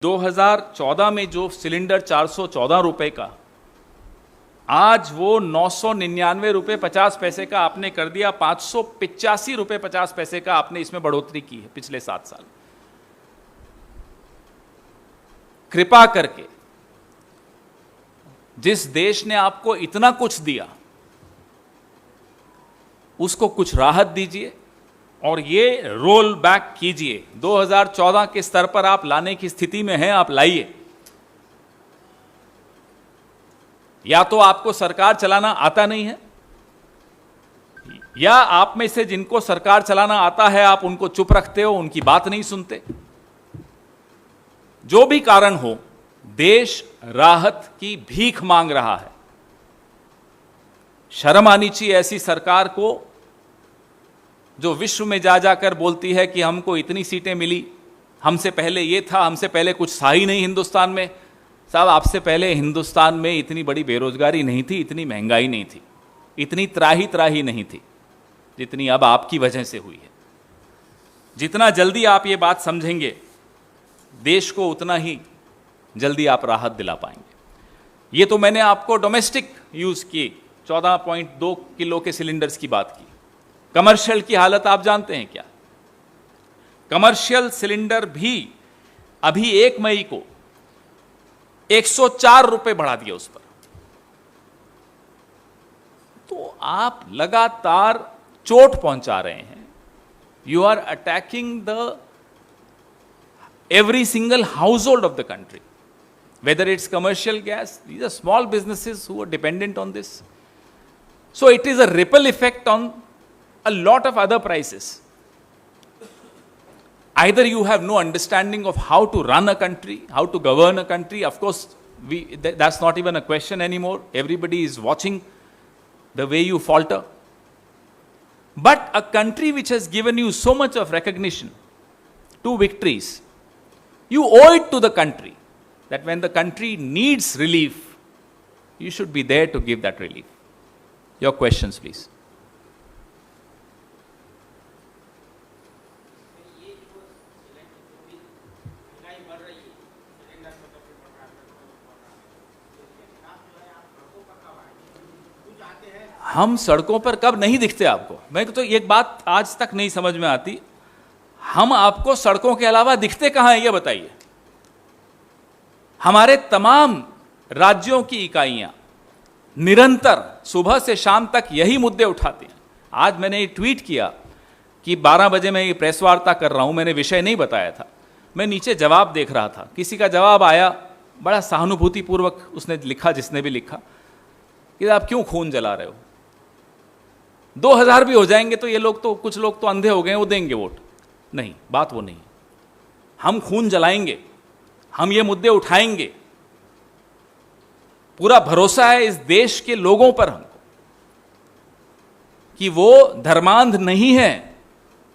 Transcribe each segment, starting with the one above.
2014 में जो सिलेंडर 414 रुपए का, आज वो 999 रुपए 50 पैसे का आपने कर दिया। 585 रुपए 50 पैसे का आपने इसमें बढ़ोतरी की है पिछले 7 साल। कृपा करके जिस देश ने आपको इतना कुछ दिया उसको कुछ राहत दीजिए और ये रोल बैक कीजिए। 2014 के स्तर पर आप लाने की स्थिति में हैं, आप लाइए। या तो आपको सरकार चलाना आता नहीं है, या आप में से जिनको सरकार चलाना आता है आप उनको चुप रखते हो, उनकी बात नहीं सुनते। जो भी कारण हो, देश राहत की भीख मांग रहा है। शर्म आनी चाहिए ऐसी सरकार को जो विश्व में जा जाकर बोलती है कि हमको इतनी सीटें मिली, हमसे पहले ये था, हमसे पहले कुछ था ही नहीं हिंदुस्तान में। साहब, आपसे पहले हिंदुस्तान में इतनी बड़ी बेरोजगारी नहीं थी, इतनी महंगाई नहीं थी, इतनी त्राही त्राही नहीं थी जितनी अब आपकी वजह से हुई है। जितना जल्दी आप ये बात समझेंगे, देश को उतना ही जल्दी आप राहत दिला पाएंगे। ये तो मैंने आपको डोमेस्टिक यूज की 14.2 किलो के सिलेंडर्स की बात की। कमर्शियल की हालत आप जानते हैं क्या? कमर्शियल सिलेंडर भी अभी 1 मई को 104 रुपए बढ़ा दिया उस पर। तो आप लगातार चोट पहुंचा रहे हैं। You are attacking the every single household of the country, whether it's commercial gas. These are small businesses who are dependent on this. So it is a ripple effect on a lot of other prices. Either you have no understanding of how to run a country, how to govern a country. Of course, that's not even a question anymore. Everybody is watching the way you falter. But a country which has given you so much of recognition, 2 victories, you owe it to the country that when the country needs relief, you should be there to give that relief. Your questions, please. हम सड़कों पर कब नहीं दिखते आपको? मैं तो एक बात आज तक नहीं समझ में आती, हम आपको सड़कों के अलावा दिखते कहां हैं ये बताइए। हमारे तमाम राज्यों की इकाइयां निरंतर सुबह से शाम तक यही मुद्दे उठाती हैं। आज मैंने ये ट्वीट किया कि 12 बजे मैं ये प्रेस वार्ता कर रहा हूं, मैंने विषय नहीं बताया था। मैं नीचे जवाब देख रहा था, किसी का जवाब आया बड़ा सहानुभूतिपूर्वक, उसने लिखा, जिसने भी लिखा, कि आप क्यों खून जला रहे हो? 2000 भी हो जाएंगे तो ये लोग तो, कुछ लोग तो अंधे हो गए, वो देंगे वोट। नहीं, बात वो नहीं। हम खून जलाएंगे, हम ये मुद्दे उठाएंगे। पूरा भरोसा है इस देश के लोगों पर हमको कि वो धर्मांध नहीं है,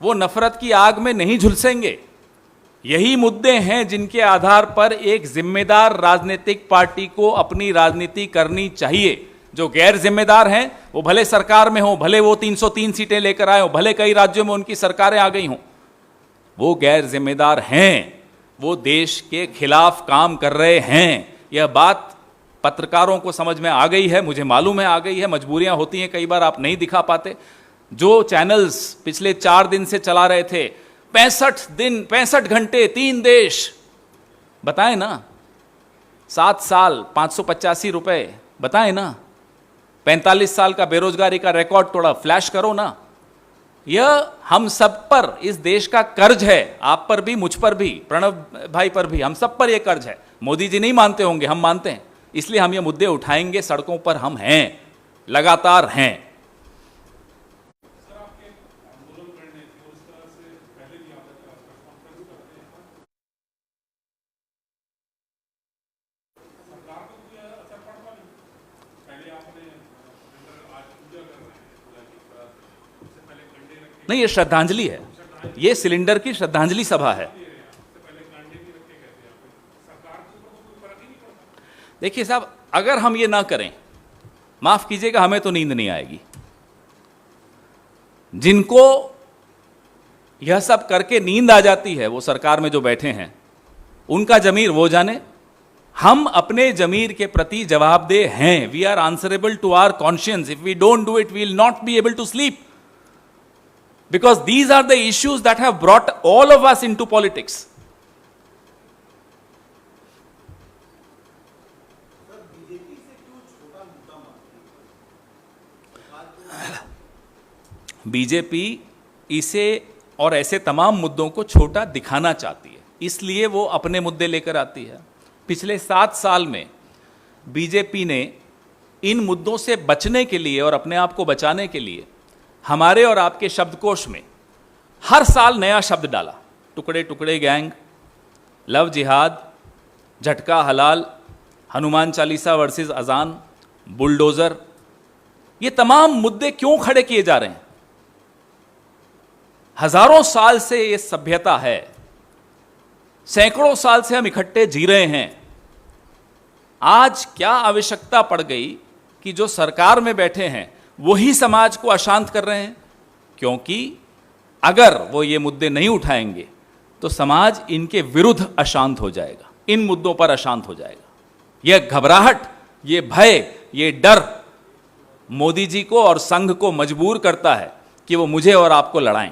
वो नफरत की आग में नहीं झुलसेंगे। यही मुद्दे हैं जिनके आधार पर एक जिम्मेदार राजनीतिक पार्टी को अपनी राजनीति करनी चाहिए। जो गैर जिम्मेदार हैं, वो भले सरकार में हो, भले वो 303 सीटें लेकर आए हो, भले कई राज्यों में उनकी सरकारें आ गई हों, वो गैर जिम्मेदार हैं, वो देश के खिलाफ काम कर रहे हैं। यह बात पत्रकारों को समझ में आ गई है, मुझे मालूम है आ गई है। मजबूरियां होती हैं, कई बार आप नहीं दिखा पाते। जो चैनल्स पिछले 4 दिन से चला रहे थे, 65 दिन 65 घंटे 3 देश, बताएं ना। 7 साल 585 रुपए, बताएं ना। 45 साल का बेरोजगारी का रिकॉर्ड तोड़ा, फ्लैश करो ना। यह हम सब पर इस देश का कर्ज है, आप पर भी, मुझ पर भी, प्रणव भाई पर भी, हम सब पर यह कर्ज है। मोदी जी नहीं मानते होंगे, हम मानते हैं, इसलिए हम ये मुद्दे उठाएंगे। सड़कों पर हम हैं, लगातार हैं। नहीं, ये श्रद्धांजलि है, ये सिलेंडर की श्रद्धांजलि सभा है। देखिए साहब, अगर हम ये ना करें, माफ कीजिएगा, हमें तो नींद नहीं आएगी। जिनको यह सब करके नींद आ जाती है, वो सरकार में जो बैठे हैं, उनका जमीर वो जाने। हम अपने जमीर के प्रति जवाबदेह हैं। We are answerable to our conscience. If we don't do it, we will not be able to sleep, because these are the issues that have brought all of us into politics. BJP इसे और ऐसे तमाम मुद्दों को छोटा दिखाना चाहती है, इसलिए वो अपने मुद्दे लेकर आती है। पिछले 7 साल में बीजेपी ने इन मुद्दों से बचने के लिए और अपने आप को बचाने के लिए हमारे और आपके शब्दकोश में हर साल नया शब्द डाला। टुकड़े टुकड़े गैंग, लव जिहाद, झटका हलाल, हनुमान चालीसा वर्सेस अजान, बुलडोजर, ये तमाम मुद्दे क्यों खड़े किए जा रहे हैं? हजारों साल से ये सभ्यता है, सैकड़ों साल से हम इकट्ठे जी रहे हैं। आज क्या आवश्यकता पड़ गई कि जो सरकार में बैठे हैं वही समाज को अशांत कर रहे हैं? क्योंकि अगर वो ये मुद्दे नहीं उठाएंगे तो समाज इनके विरुद्ध अशांत हो जाएगा, इन मुद्दों पर अशांत हो जाएगा। यह घबराहट, ये भय, ये डर मोदी जी को और संघ को मजबूर करता है कि वो मुझे और आपको लड़ाएं।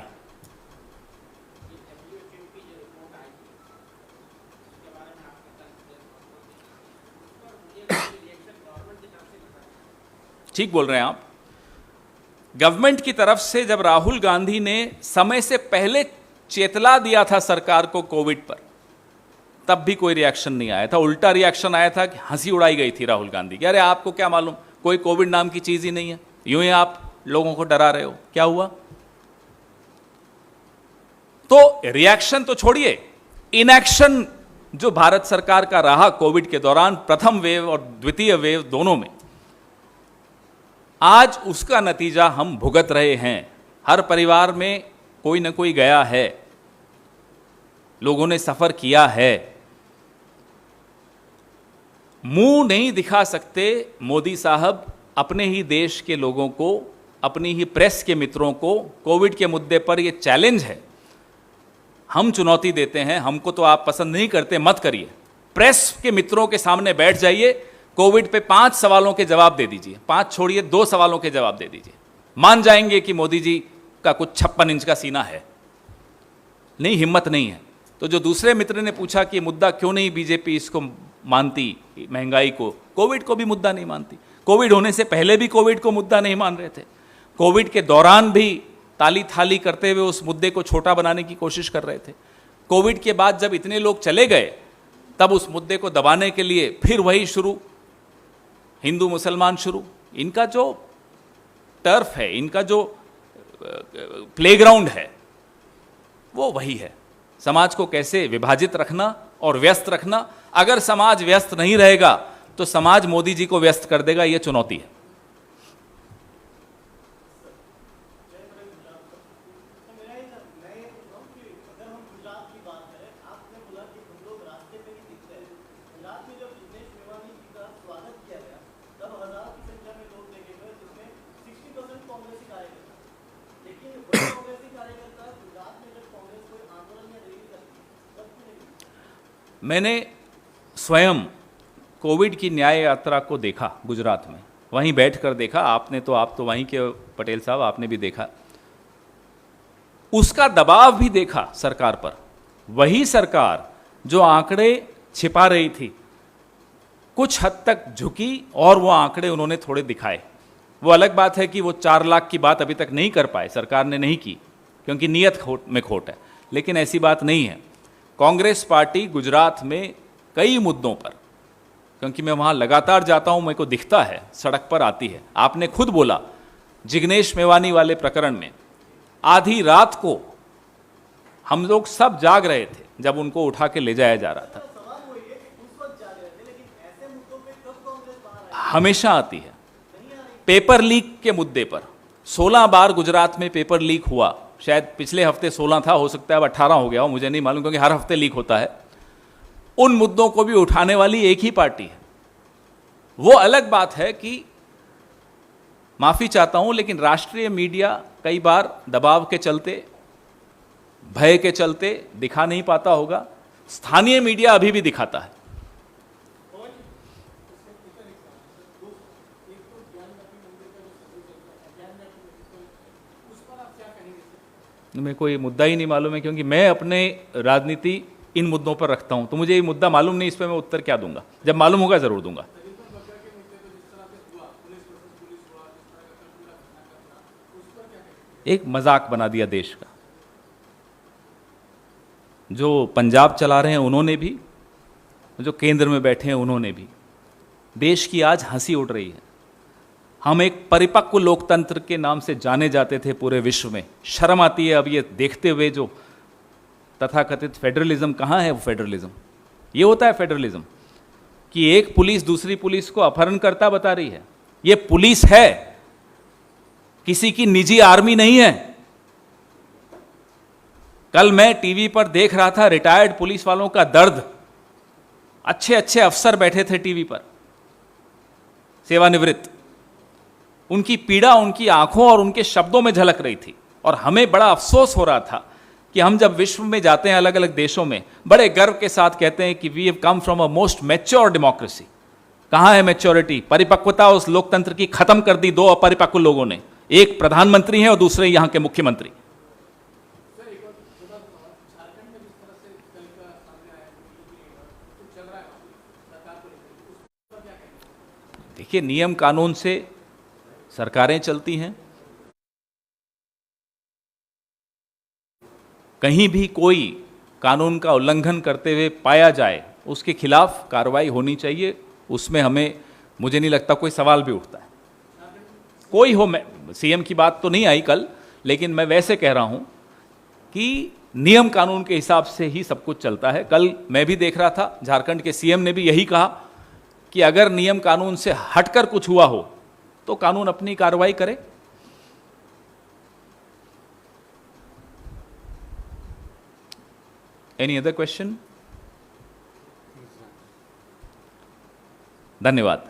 ठीक बोल रहे हैं आप। गवर्नमेंट की तरफ से जब राहुल गांधी ने समय से पहले चेतला दिया था सरकार को कोविड पर, तब भी कोई रिएक्शन नहीं आया था। उल्टा रिएक्शन आया था कि हंसी उड़ाई गई थी राहुल गांधी की। अरे आपको क्या मालूम, कोई कोविड नाम की चीज ही नहीं है, यूं ही आप लोगों को डरा रहे हो। क्या हुआ? तो रिएक्शन तो छोड़िए, इनएक्शन जो भारत सरकार का रहा कोविड के दौरान, प्रथम वेव और द्वितीय वेव दोनों में, आज उसका नतीजा हम भुगत रहे हैं। हर परिवार में कोई ना कोई गया है, लोगों ने सफर किया है। मुंह नहीं दिखा सकते मोदी साहब अपने ही देश के लोगों को, अपनी ही प्रेस के मित्रों को। कोविड के मुद्दे पर यह चैलेंज है, हम चुनौती देते हैं। हमको तो आप पसंद नहीं करते, मत करिए। प्रेस के मित्रों के सामने बैठ जाइए, कोविड पे 5 सवालों के जवाब दे दीजिए। 5 छोड़िए, 2 सवालों के जवाब दे दीजिए। मान जाएंगे कि मोदी जी का कुछ 56 इंच का सीना है। नहीं, हिम्मत नहीं है। तो जो दूसरे मित्र ने पूछा कि मुद्दा क्यों नहीं बीजेपी इसको मानती, महंगाई को, कोविड को भी मुद्दा नहीं मानती। कोविड होने से पहले भी कोविड को मुद्दा नहीं मान रहे थे, कोविड के दौरान भी ताली थाली करते हुए उस मुद्दे को छोटा बनाने की कोशिश कर रहे थे। कोविड के बाद जब इतने लोग चले गए, तब उस मुद्दे को दबाने के लिए फिर वही शुरू, हिंदू मुसलमान शुरू। इनका जो टर्फ है, इनका जो प्लेग्राउंड है, वो वही है। समाज को कैसे विभाजित रखना और व्यस्त रखना। अगर समाज व्यस्त नहीं रहेगा तो समाज मोदी जी को व्यस्त कर देगा, यह चुनौती है। मैंने स्वयं कोविड की न्याय यात्रा को देखा गुजरात में, वहीं बैठकर देखा। आप तो वहीं के पटेल साहब, आपने भी देखा। उसका दबाव भी देखा सरकार पर। वही सरकार जो आंकड़े छिपा रही थी, कुछ हद तक झुकी और वो आंकड़े उन्होंने थोड़े दिखाए। वो अलग बात है कि वो 4 लाख की बात अभी तक नहीं कर पाए, सरकार ने नहीं की, क्योंकि नीयत में खोट है। लेकिन ऐसी बात नहीं है। कांग्रेस पार्टी गुजरात में कई मुद्दों पर, क्योंकि मैं वहाँ लगातार जाता हूँ, मेरे को दिखता है, सड़क पर आती है। आपने खुद बोला, जिग्नेश मेवानी वाले प्रकरण में आधी रात को हम लोग सब जाग रहे थे जब उनको उठा के ले जाया जा रहा था। हमेशा आती है। पेपर लीक के मुद्दे पर 16 बार गुजरात में पेपर लीक हुआ। शायद पिछले हफ्ते 16 था, हो सकता है अब 18 हो गया हो, मुझे नहीं मालूम, क्योंकि हर हफ्ते लीक होता है। उन मुद्दों को भी उठाने वाली एक ही पार्टी है। वो अलग बात है कि माफी चाहता हूं, लेकिन राष्ट्रीय मीडिया कई बार दबाव के चलते, भय के चलते दिखा नहीं पाता होगा। स्थानीय मीडिया अभी भी दिखाता है। मेरे को ये मुद्दा ही नहीं मालूम है, क्योंकि मैं अपने राजनीति इन मुद्दों पर रखता हूं, तो मुझे ये मुद्दा मालूम नहीं, इस पर मैं उत्तर क्या दूंगा, जब मालूम होगा जरूर दूंगा। एक मजाक बना दिया देश का। जो पंजाब चला रहे हैं उन्होंने भी, जो केंद्र में बैठे हैं उन्होंने भी। देश की आज हंसी उड़ रही है। हम एक परिपक्व लोकतंत्र के नाम से जाने जाते थे पूरे विश्व में। शर्म आती है अब ये देखते हुए, जो तथाकथित फेडरलिज्म कहाँ है वो फेडरलिज्म। ये होता है फेडरलिज्म कि एक पुलिस दूसरी पुलिस को अपहरणकर्ता बता रही है। ये पुलिस है, किसी की निजी आर्मी नहीं है। कल मैं टीवी पर देख रहा था रिटायर्ड पुलिस वालों का दर्द। अच्छे अच्छे अफसर बैठे थे टीवी पर, सेवानिवृत्त। उनकी पीड़ा उनकी आंखों और उनके शब्दों में झलक रही थी। और हमें बड़ा अफसोस हो रहा था कि हम जब विश्व में जाते हैं, अलग अलग देशों में, बड़े गर्व के साथ कहते हैं कि we have come from a most mature democracy. कहां है मैच्योरिटी? परिपक्वता उस लोकतंत्र की खत्म कर दी दो अपरिपक्व लोगों ने। एक प्रधानमंत्री हैं और दूसरे यहां के मुख्यमंत्री। देखिए, नियम कानून से सरकारें चलती हैं। कहीं भी कोई कानून का उल्लंघन करते हुए पाया जाए, उसके खिलाफ कार्रवाई होनी चाहिए। उसमें हमें, मुझे नहीं लगता कोई सवाल भी उठता है। कोई हो, मैं सीएम की बात तो नहीं आई कल, लेकिन मैं वैसे कह रहा हूं कि नियम कानून के हिसाब से ही सब कुछ चलता है। कल मैं भी देख रहा था, झारखंड के सीएम ने भी यही कहा कि अगर नियम कानून से हटकर कुछ हुआ हो तो कानून अपनी कार्रवाई करे। Any other question? धन्यवाद।